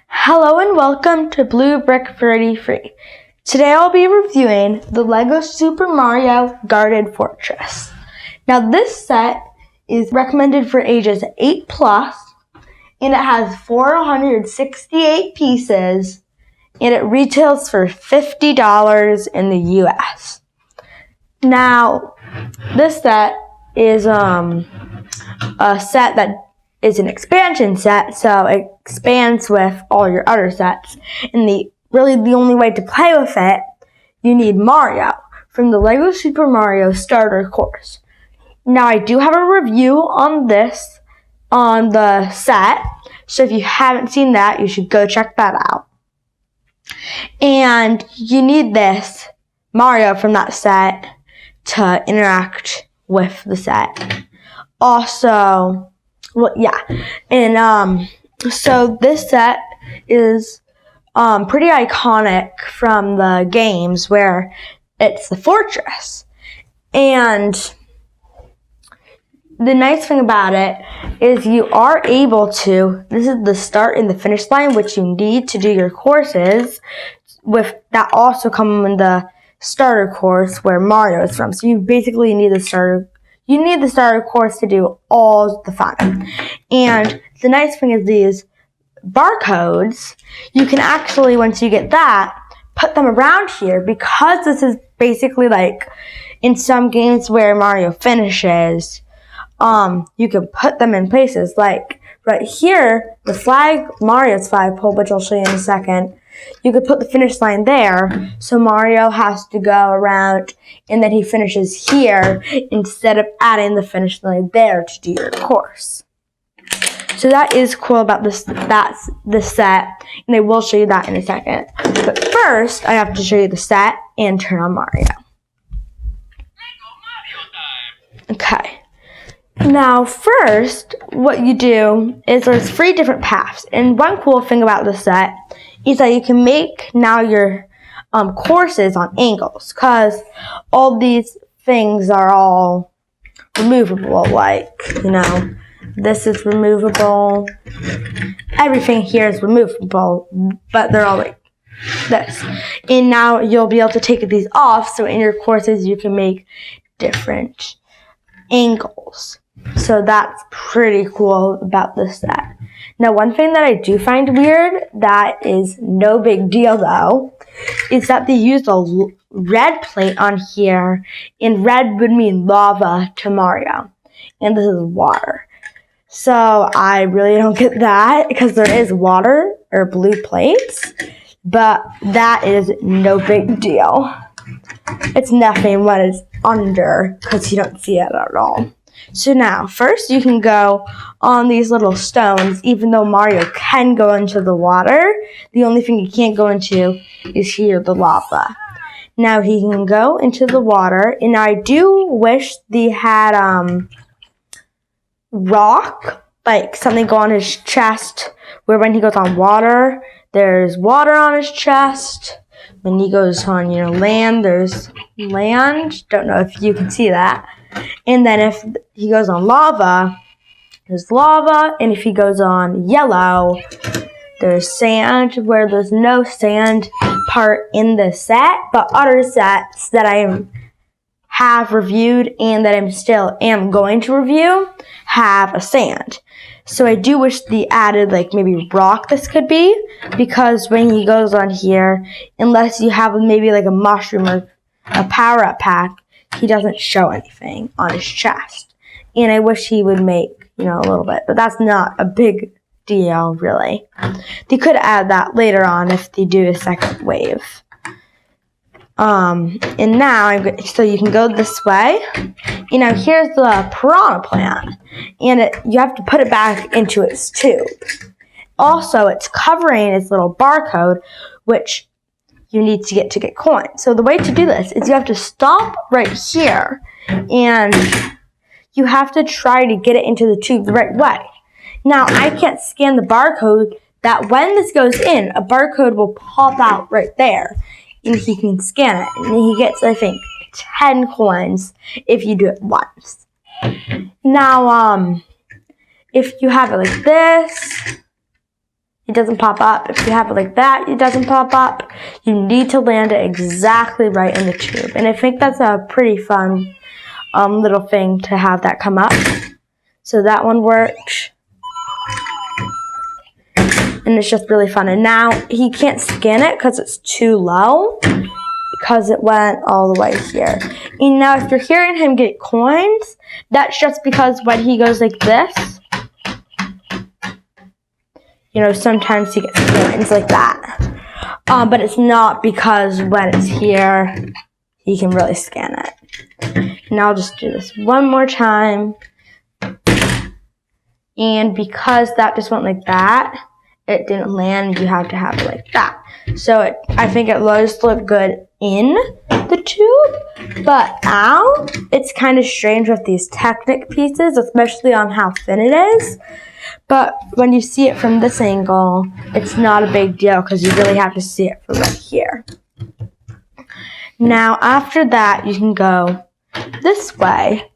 Hello and welcome to Blue Brick Birdie Free. Today I'll be reviewing the LEGO Super Mario Guarded Fortress. Now this set is recommended for ages 8 plus, and it has 468 pieces, and it retails for $50 in the US. Now this set is a set that is an expansion set, so it expands with all your other sets. And the only way to play with it, you need Mario from the LEGO Super Mario Starter Course. Now I do have a review on this on the set, so if you haven't seen that, you should go check that out. And you need this Mario from that set to interact with the set. Also, so this set is pretty iconic from the games where it's the fortress. And the nice thing about it is you are able to, this is the start and the finish line, which you need to do your courses with, that also come in the starter course where Mario is from. So you basically need the starter course to do all the fun. And the nice thing is these barcodes, you can actually, once you get that, put them around here, because this is basically like in some games where Mario finishes, you can put them in places like right here, the flag, Mario's flagpole, which I'll show you in a second. You could put the finish line there, so Mario has to go around and then he finishes here instead of adding the finish line there to do your course. So that is cool about this set, and I will show you that in a second. But first, I have to show you the set and turn on Mario. Okay. Now, first, what you do is there's 3 different paths, and one cool thing about this set is that you can make now your courses on angles, because all these things are all removable, like, this is removable, everything here is removable, but they're all like this. And now you'll be able to take these off, so in your courses you can make different angles. So that's pretty cool about this set. Now, one thing that I do find weird, that is no big deal though, is that they used a red plate on here, and red would mean lava to Mario, and this is water. So I really don't get that, because there is water or blue plates, but that is no big deal. It's nothing when it's under, because you don't see it at all. So now, first you can go on these little stones, even though Mario can go into the water. The only thing he can't go into is here, the lava. Now he can go into the water, and I do wish they had rock, like something go on his chest, where when he goes on water, there's water on his chest. When he goes on, land, there's land. Don't know if you can see that. And then if he goes on lava, there's lava. And if he goes on yellow, there's sand, where there's no sand part in the set. But other sets that I have reviewed and that I'm still going to review have a sand. So I do wish they added like maybe rock this could be, because when he goes on here, unless you have maybe like a mushroom or a power-up pack, he doesn't show anything on his chest. And I wish he would make, a little bit, but that's not a big deal really. They could add that later on if they do a second wave. And now so you can go this way. Here's the piranha plant, and you have to put it back into its tube. Also, it's covering its little barcode, which you need to get coins. So the way to do this is you have to stop right here, and you have to try to get it into the tube the right way. Now, I can't scan the barcode. That when this goes in, a barcode will pop out right there, and he can scan it, and he gets, I think, 10 coins if you do it once. Now, if you have it like this, it doesn't pop up. If you have it like that, it doesn't pop up. You need to land it exactly right in the tube. And I think that's a pretty fun little thing to have that come up. So that one worked. And it's just really fun. And now he can't scan it because it's too low, because it went all the way here. And now if you're hearing him get coins, that's just because when he goes like this, you know, sometimes he gets coins like that. But it's not because when it's here, he can really scan it. Now I'll just do this one more time. And because that just went like that, it didn't land, you have to have it like that. So I think it does look good in the tube, but now it's kind of strange with these Technic pieces, especially on how thin it is. But when you see it from this angle, it's not a big deal because you really have to see it from right here. Now after that, you can go this way.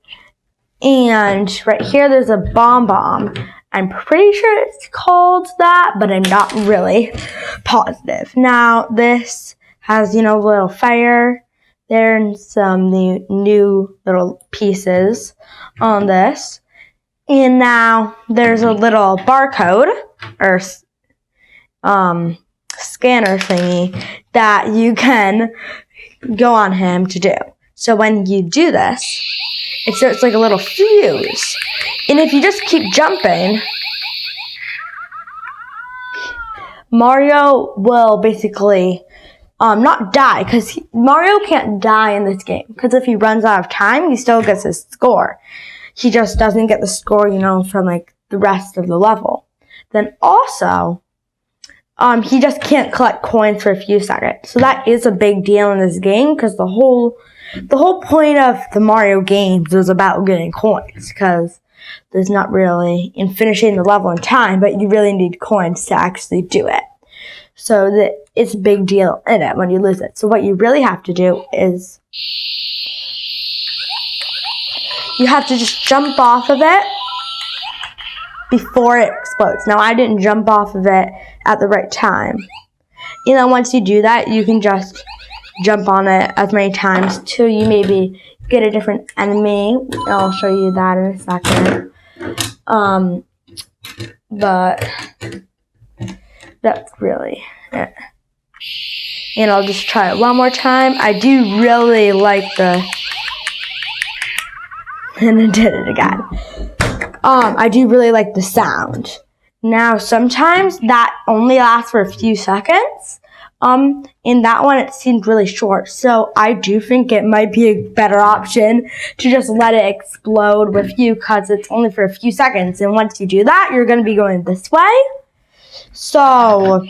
And right here, there's a bomb. I'm pretty sure it's called that, but I'm not really positive. Now, this has, you know, a little fire there and some new little pieces on this. And now there's a little barcode or scanner thingy that you can go on him to do. So when you do this, it starts like a little fuse. And if you just keep jumping, Mario will basically not die, because Mario can't die in this game, because if he runs out of time, he still gets his score. He just doesn't get the score, you know, from like the rest of the level. Then also, he just can't collect coins for a few seconds. So that is a big deal in this game, because the whole point of the Mario games is about getting coins, because there's not really in finishing the level in time, but you really need coins to actually do it. So that it's a big deal in it when you lose it. So what you really have to do is you have to just jump off of it before it explodes. Now, I didn't jump off of it at the right time. You know, once you do that, you can just jump on it as many times till you maybe get a different enemy. I'll show you that in a second. But that's really it. And I'll just try it one more time. I do really like the... And I did it again. I do really like the sound. Now, sometimes that only lasts for a few seconds. In that one, it seemed really short. So I do think it might be a better option to just let it explode with you, because it's only for a few seconds. And once you do that, you're going to be going this way. So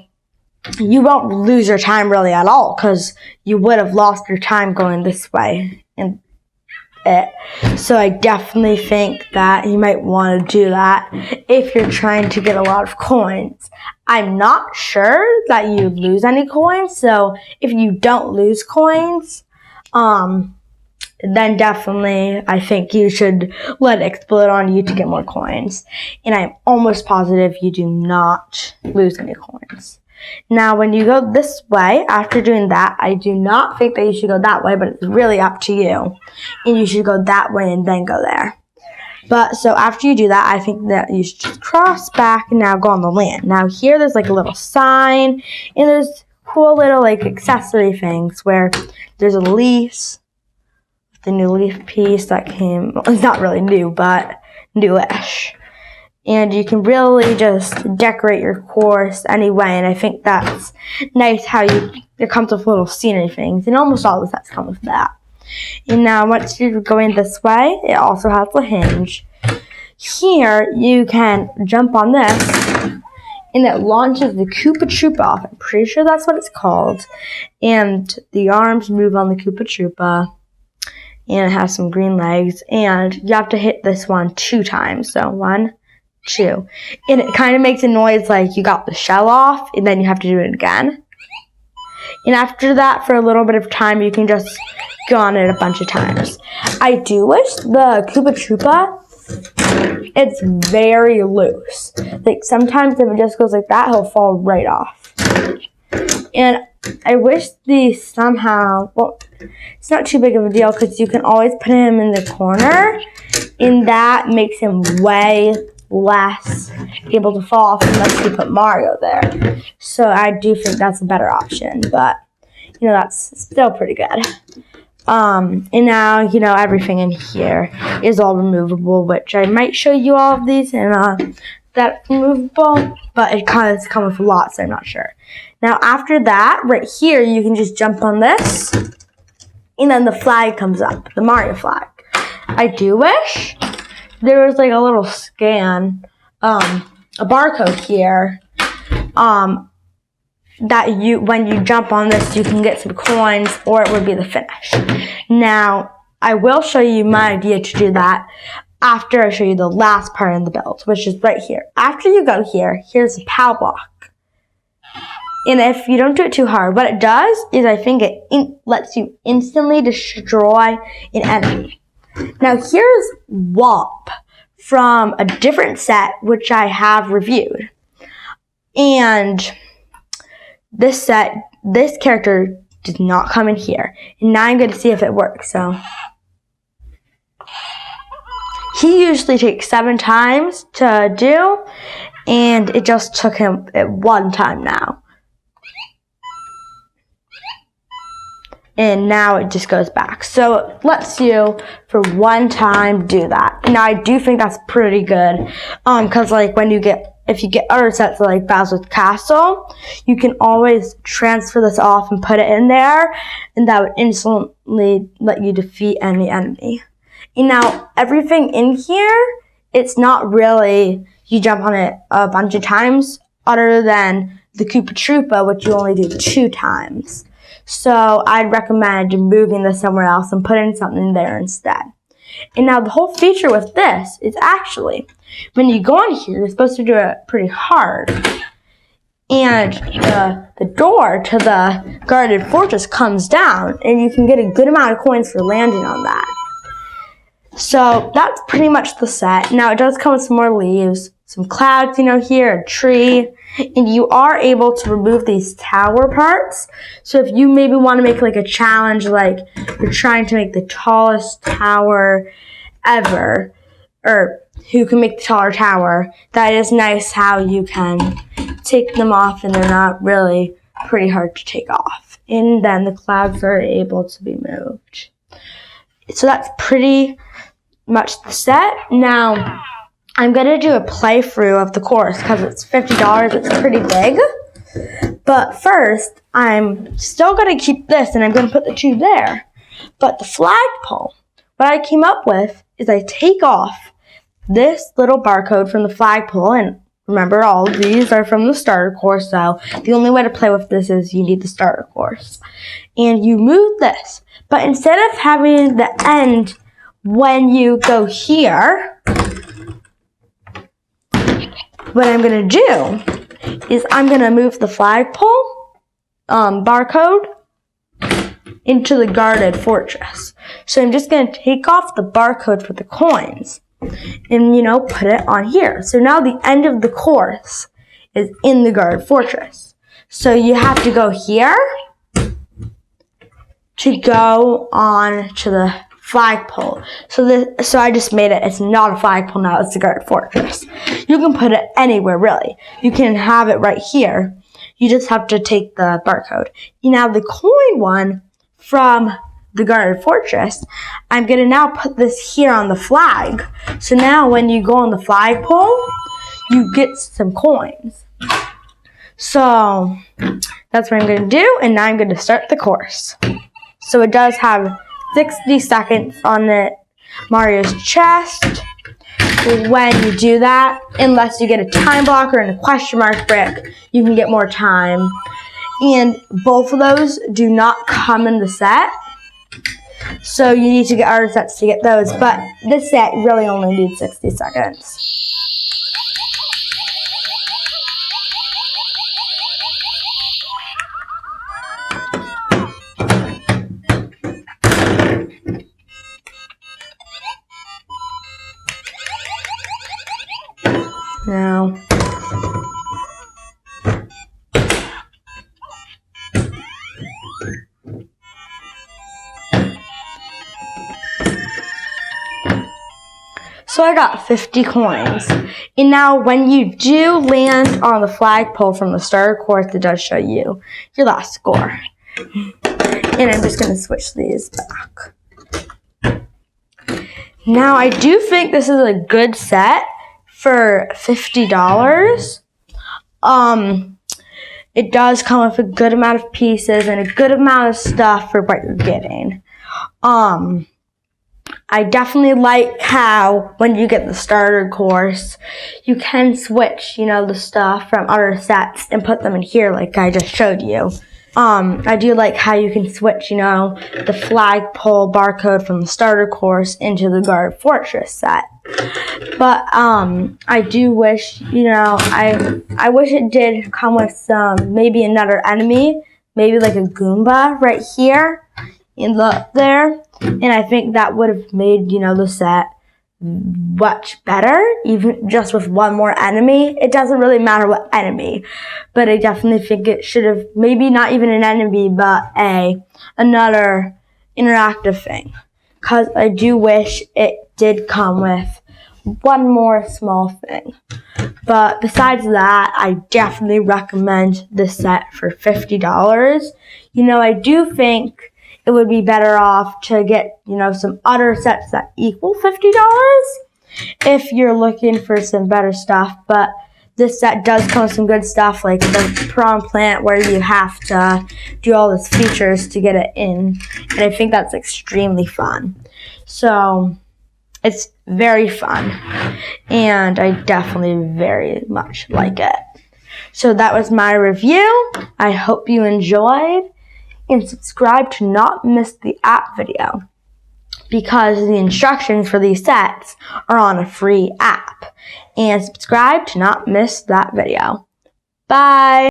you won't lose your time really at all, because you would have lost your time going this way. And so I definitely think that you might want to do that if you're trying to get a lot of coins. I'm not sure that you lose any coins, so if you don't lose coins, then definitely I think you should let it explode on you to get more coins. And I'm almost positive you do not lose any coins. Now, when you go this way, after doing that, I do not think that you should go that way, but it's really up to you. And you should go that way and then go there. But, so after you do that, I think that you should just cross back and now go on the land. Now, here there's like a little sign, and there's cool little like accessory things where there's a leaf, the new leaf piece that came, well, it's not really new, but newish. And you can really just decorate your course anyway, and I think that's nice how it comes with little scenery things, and almost all the sets come with that. And now once you're going this way, it also has a hinge. Here, you can jump on this, and it launches the Koopa Troopa off. I'm pretty sure that's what it's called. And the arms move on the Koopa Troopa, and it has some green legs, and you have to hit this one 2 times. So 1, 2. And it kind of makes a noise like you got the shell off, and then you have to do it again. And after that, for a little bit of time, you can just go on it a bunch of times. I do wish the Koopa Troopa it's very loose. Like sometimes if it just goes like that, he'll fall right off. And I wish these somehow, well, it's not too big of a deal because you can always put him in the corner, and that makes him way less able to fall off unless you put Mario there. So I do think that's a better option, but you know, that's still pretty good. And now, you know, everything in here is all removable, which I might show you all of these and that's removable, but it kind of comes with lots, so I'm not sure. Now after that, right here, you can just jump on this, and then the flag comes up, the Mario flag. I do wish there was like a little scan, a barcode here, that when you jump on this, you can get some coins, or it would be the finish. Now, I will show you my idea to do that after I show you the last part of the build, which is right here. After you go here, here's a POW block. And if you don't do it too hard, what it does is I think it lets you instantly destroy an enemy. Now here's Womp from a different set, which I have reviewed. And this character did not come in here. And now I'm going to see if it works. So he usually takes 7 times to do, and it just took him at 1 time now. And now it just goes back. So it lets you, for 1 time, do that. Now I do think that's pretty good. Because like if you get other sets like Bowser's Castle, you can always transfer this off and put it in there, and that would instantly let you defeat any enemy. And now everything in here, it's not really, you jump on it a bunch of times, other than the Koopa Troopa, which you only do 2 times. So I'd recommend moving this somewhere else and putting something there instead. And now the whole feature with this is actually, when you go in here, you're supposed to do it pretty hard. And the door to the guarded fortress comes down, and you can get a good amount of coins for landing on that. So that's pretty much the set. Now it does come with some more leaves, some clouds, you know, here, a tree, and you are able to remove these tower parts. So if you maybe want to make like a challenge, like you're trying to make the tallest tower ever, or who can make the taller tower, that is nice how you can take them off and they're not really pretty hard to take off. And then the clouds are able to be moved. So that's pretty much the set. Now, I'm going to do a playthrough of the course because it's $50. It's pretty big. But first, I'm still going to keep this and I'm going to put the 2 there. But the flagpole, what I came up with is I take off this little barcode from the flagpole, and remember, all of these are from the starter course, so the only way to play with this is you need the starter course. And you move this, but instead of having the end when you go here, what I'm going to do is I'm going to move the flagpole barcode into the guarded fortress. So I'm just going to take off the barcode for the coins and, you know, put it on here. So now the end of the course is in the guarded fortress. So you have to go here to go on to the flagpole. So I just made it. It's not a flagpole now. It's the guarded fortress. You can put it anywhere, really. You can have it right here. You just have to take the barcode. Now the coin one from the guarded fortress, I'm going to now put this here on the flag. So now when you go on the flagpole, you get some coins. So that's what I'm going to do, and now I'm going to start the course. So it does have 60 seconds on it, Mario's chest. When you do that, unless you get a time blocker and a question mark brick, you can get more time. And both of those do not come in the set, so you need to get other sets to get those. But this set really only needs 60 seconds. So I got 50 coins. And now when you do land on the flagpole from the starter course, it does show you your last score. And I'm just going to switch these back. Now I do think this is a good set for $50. It does come with a good amount of pieces and a good amount of stuff for what you're getting. I definitely like how when you get the starter course, you can switch, the stuff from other sets and put them in here like I just showed you. I do like how you can switch, the flagpole barcode from the starter course into the Guard Fortress set. But I do wish, I wish it did come with maybe another enemy, maybe like a Goomba right here. And look there, and I think that would have made, the set much better, even just with one more enemy. It doesn't really matter what enemy, but I definitely think it should have, maybe not even an enemy, but another interactive thing. Because I do wish it did come with one more small thing. But besides that, I definitely recommend this set for $50. I do think it would be better off to get, some other sets that equal $50 if you're looking for some better stuff. But this set does come with some good stuff, like the prawn plant where you have to do all these features to get it in. And I think that's extremely fun. So it's very fun. And I definitely very much like it. So that was my review. I hope you enjoyed. And subscribe to not miss the app video, because the instructions for these sets are on a free app. And subscribe to not miss that video. Bye!